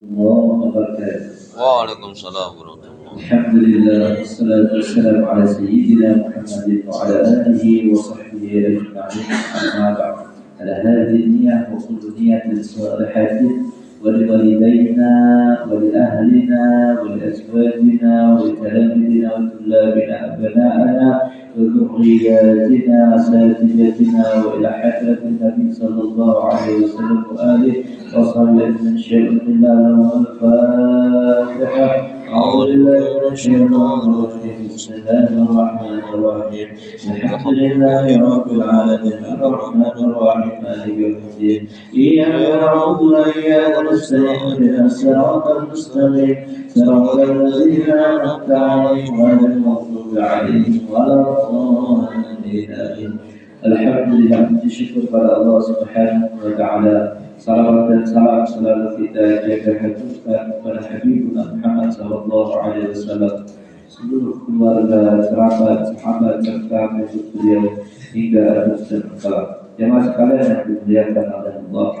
الله وبركاته. وعليكم السلام ورحمة الله. الحمد لله والصلاة والسلام على سيدنا محمد وعلى آله وصحبه أجمعين. أما بعد، على هذه النية وكل نية صالحة ولوالدينا ولأهلنا ولأزواجنا ولتلاميذنا وطلابنا أبنائنا وذرياتنا وأساتذتنا وإلى حضرة النبي صلى الله عليه وسلم وآله وصحبه من شاء الله الفاتحة. أعوذ بالله من الشيطان الرجيم. بسم الله الرحمن الرحيم. الحمد لله رب العالمين الرحمن الرحيم مالك يوم الدين. إياك نعبد وإياك نستعين اهدنا الصراط المستقيم صراط الذين أنعمت عليهم غير المغضوب عليهم ولا الضالين. Alhamdulillah, syukur pada Allah Subhanahu wa taala. Salawat dan salam selalu kita jaga haturkan kepada Habibuna Muhammad sallallahu alaihi wasallam, seluruh keluarga, kerabat, sahabat serta pengikut beliau hingga akhir zaman. Jemaah sekalian yang dimuliakan oleh Allah,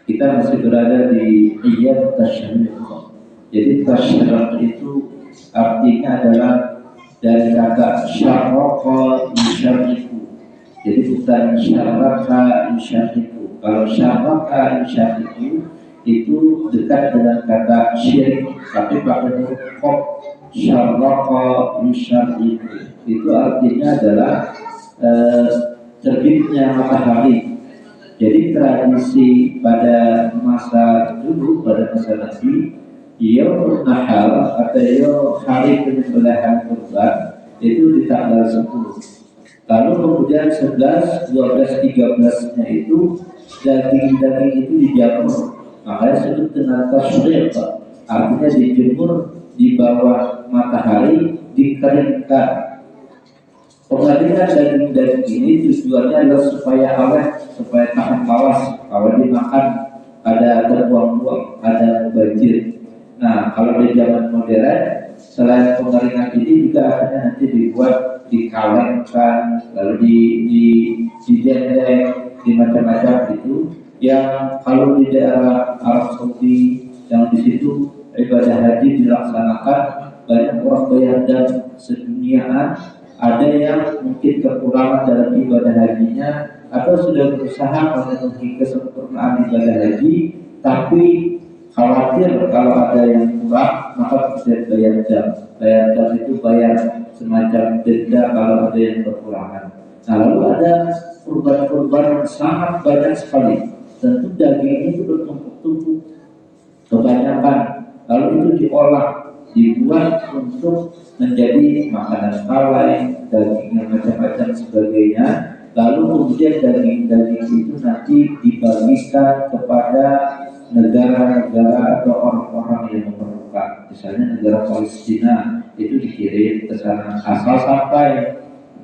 kita masih berada di Iyad Tasyriq. Jadi tasyriq itu artinya adalah dari kata syarraqa yusyarriqu. Jadi bukan syarraqa yusyarriqu. Kalau syarraqa yusyarriqu itu dekat dengan kata syirik, tapi pakai huruf qaf. Syarraqa yusyarriqu itu artinya adalah terbitnya matahari. Jadi tradisi pada masa dulu, pada masa Nabi, Yaumul Nahar atau hari penyembelihan kurban itu di tanggal 10. Lalu kemudian 11, 12, 13-nya itu daging-daging itu dijamur. Makanya disebut dengan tasyriq, artinya dijemur di bawah matahari, dikeringkan. Pengeringan daging-daging ini tujuannya adalah supaya awet, supaya tahan lawas. Kalau dimakan ada terbuang-buang, ada banjir. Nah, kalau di zaman modern, selain pengeringan ini juga akhirnya nanti dibuat, dikalengkan, lalu didendeng, di macam-macam itu. Yang kalau di daerah Arab Saudi, yang di situ ibadah haji dilaksanakan, banyak orang bayar dan seduniaan. Ada yang mungkin kekurangan dalam ibadah hajinya atau sudah berusaha memenuhi kesempurnaan ibadah haji, tapi khawatir kalau ada yang kurang, maka bisa bayar jam. Bayar jam itu bayar semacam denda kalau ada yang kekurangan. Nah, lalu ada kurban-kurban yang sangat banyak sekali. Tentu daging itu bertumpuk-tumpuk, kebanyakan. Lalu itu diolah, dibuat untuk menjadi makanan palai, daging yang macam-macam sebagainya. Lalu kemudian daging-daging itu nanti dibagikan kepada negara-negara atau orang-orang yang memerlukan. Misalnya negara Palestina itu dikirim ke sana, asal sampai,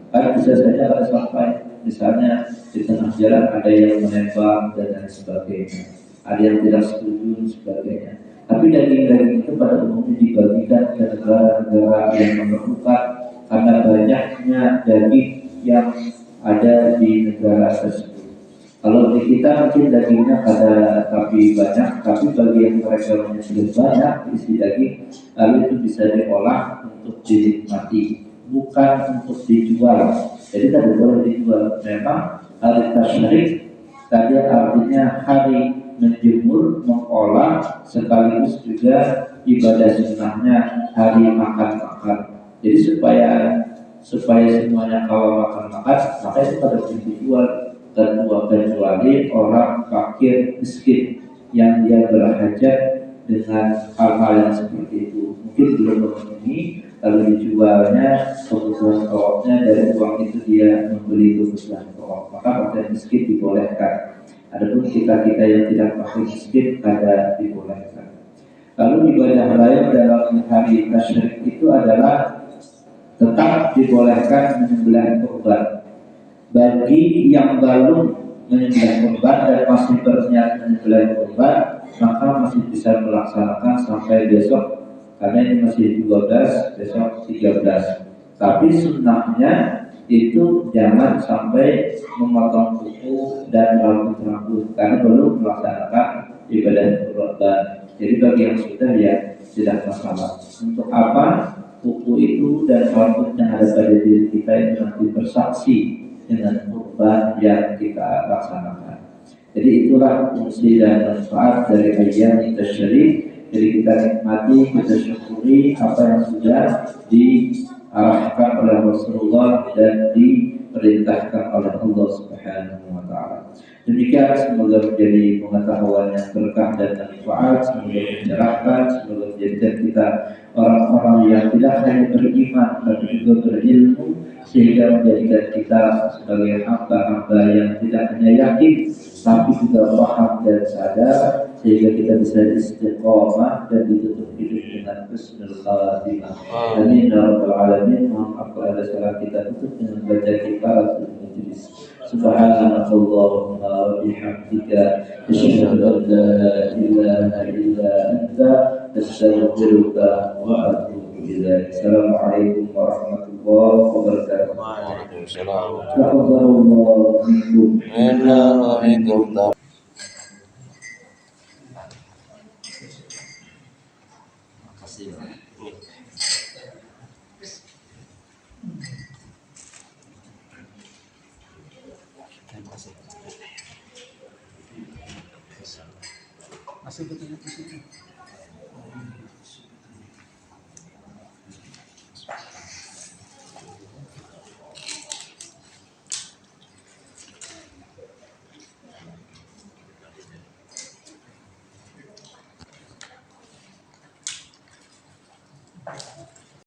kan bisa saja ada sampai. Misalnya di tengah jalan ada yang menembak dan lain sebagainya, ada yang tidak setuju dan sebagainya. Tapi daging-daging itu pada umumnya dibagikan ke negara-negara yang memerlukan karena banyaknya daging yang ada di negara tersebut. Kalau di kita mungkin dagingnya ada tapi banyak, tapi bagi yang mereka yang sudah banyak isi daging, lalu itu bisa diolah untuk dinikmati, bukan untuk dijual. Jadi tidak boleh dijual. Memang hari tasyrik tadi artinya hari menjemur, mengolah, sekaligus juga ibadah sunnahnya hari makan-makan. Jadi supaya semuanya kalau makan-makan, maka itu pada dijual. Kedua, kecuali orang fakir miskin yang dia berhajat dengan hal-hal yang seperti itu, mungkin belum memenuhi, lalu dijualnya kebutuhan pokoknya, dari uang itu dia membeli kebutuhan pokok, maka fakir miskin dibolehkan. Adapun kita yang tidak fakir miskin ada dibolehkan. Lalu ibadah lain dalam hari tasyrik itu adalah tetap dibolehkan menyembelih kurban. Bagi yang belum menyembelih kurban dan masih berniat menyembelih kurban, maka masih bisa melaksanakan sampai besok, karena ini masih 12, besok 13. Tapi sunnahnya itu jangan sampai memotong kuku dan rambut-rambut, karena belum melaksanakan ibadah kurban. Jadi bagi yang sudah ya tidak masalah. Untuk apa? Buku itu dan waktu yang ada pada diri kita itu nanti bersaksi dengan kurban yang kita laksanakan. Jadi itulah fungsi dan manfaat dari ayam tasyrik. Jadi kita nikmati, kita syukuri apa yang sudah diarahkan oleh Rasulullah dan diperintahkan oleh Allah Subhanahu wa taala. Demikian, semoga menjadi pengetahuan yang berkah dan manfaat, semoga mencerahkan, semoga menjadikan kita orang-orang yang tidak hanya beriman tapi juga berilmu, sehingga menjadikan kita sebagai hamba-hamba yang tidak hanya yakin tapi juga paham dan sadar, sehingga kita bisa istiqomah dan ditutup hidup dengan husnul khatimah. Amin ya rabbal alamin. Mohon apabila ada salah kita tutup dengan baca kifaratul majlis. Subhanallahumma wa bihamdika asyhadu an la ilaha illa anta astaghfiruka wa atubu ilaik. Assalamualaikum warahmatullahi wabarakatuh. Waalaikumsalam. Taqabbalallahu minkum. Inna wa minkum. Masih betul-betul